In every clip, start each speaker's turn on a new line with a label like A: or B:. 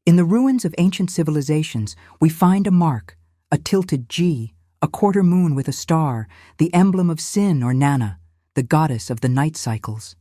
A: In the ruins of ancient civilizations, we find a mark, a tilted G, a quarter moon with a star, the emblem of Sin or Nana, the goddess of the night cycles.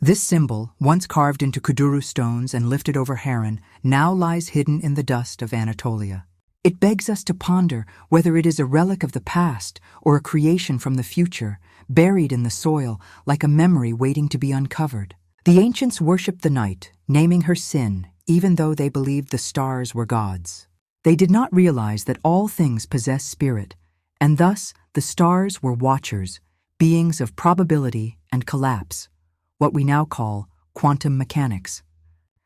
A: This symbol, once carved into Kuduru stones and lifted over Harran, now lies hidden in the dust of Anatolia. It begs us to ponder whether it is a relic of the past or a creation from the future, buried in the soil like a memory waiting to be uncovered. The ancients worshipped the night, naming her Sin, even though they believed the stars were gods. They did not realize that all things possess spirit, and thus the stars were watchers, beings of probability and collapse, what we now call quantum mechanics.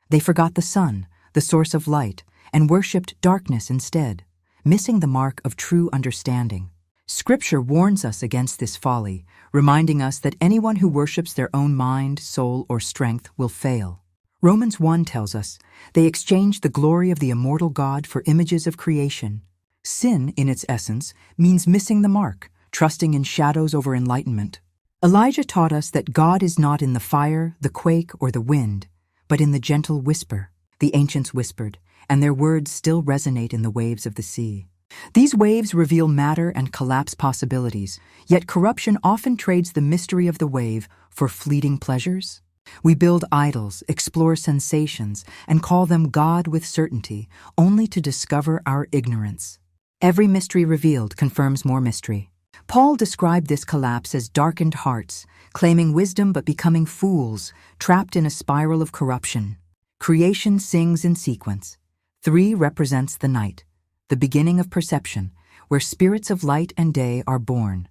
A: They forgot the sun, the source of light, and worshipped darkness instead, missing the mark of true understanding. Scripture warns us against this folly, reminding us that anyone who worships their own mind, soul, or strength will fail. Romans 1 tells us, they exchanged the glory of the immortal God for images of creation. Sin, in its essence, means missing the mark, trusting in shadows over enlightenment. Elijah taught us that God is not in the fire, the quake, or the wind, but in the gentle whisper. The ancients whispered, and their words still resonate in the waves of the sea. These waves reveal matter and collapse possibilities, yet corruption often trades the mystery of the wave for fleeting pleasures. We build idols, explore sensations, and call them God with certainty, only to discover our ignorance. Every mystery revealed confirms more mystery. Paul described this collapse as darkened hearts, claiming wisdom but becoming fools, trapped in a spiral of corruption. Creation sings in sequence. 3 represents the night, the beginning of perception, where spirits of light and day are born.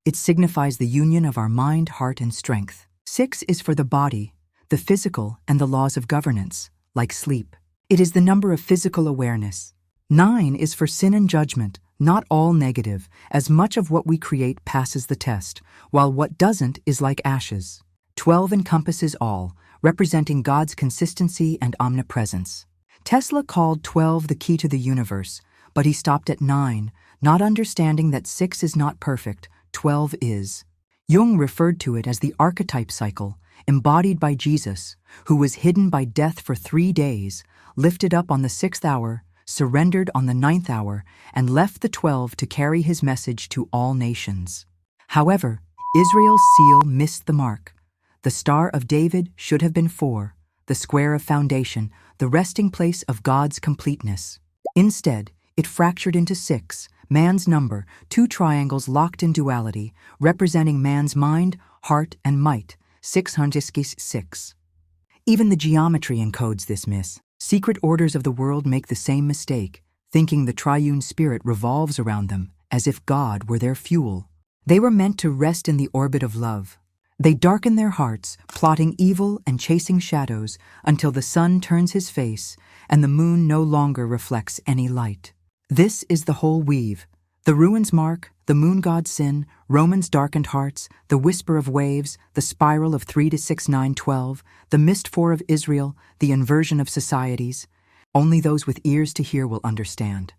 A: It signifies the union of our mind, heart, and strength. 6 is for the body, the physical, and the laws of governance, like sleep. It is the number of physical awareness. 9 is for sin and judgment, not all negative, as much of what we create passes the test, while what doesn't is like ashes. 12 encompasses all, representing God's consistency and omnipresence. Tesla called 12 the key to the universe, but he stopped at 9, not understanding that 6 is not perfect, 12 is. Jung referred to it as the archetype cycle, embodied by Jesus, who was hidden by death for 3 days, lifted up on the 6th hour, surrendered on the 9th hour, and left the 12 to carry his message to all nations. However, Israel's seal missed the mark. The Star of David should have been 4, the square of foundation, the resting place of God's completeness. Instead, it fractured into 6, man's number, 2 triangles locked in duality, representing man's mind, heart, and might, 606. Even the geometry encodes this miss. Secret orders of the world make the same mistake, thinking the triune spirit revolves around them, as if God were their fuel. They were meant to rest in the orbit of love. They darken their hearts, plotting evil and chasing shadows, until the sun turns his face, and the moon no longer reflects any light. This is the whole weave. The ruins mark, the moon god Sin, Romans' darkened hearts, the whisper of waves, the spiral of 3 to 6, 9, 12, the mist 4 of Israel, the inversion of societies. Only those with ears to hear will understand.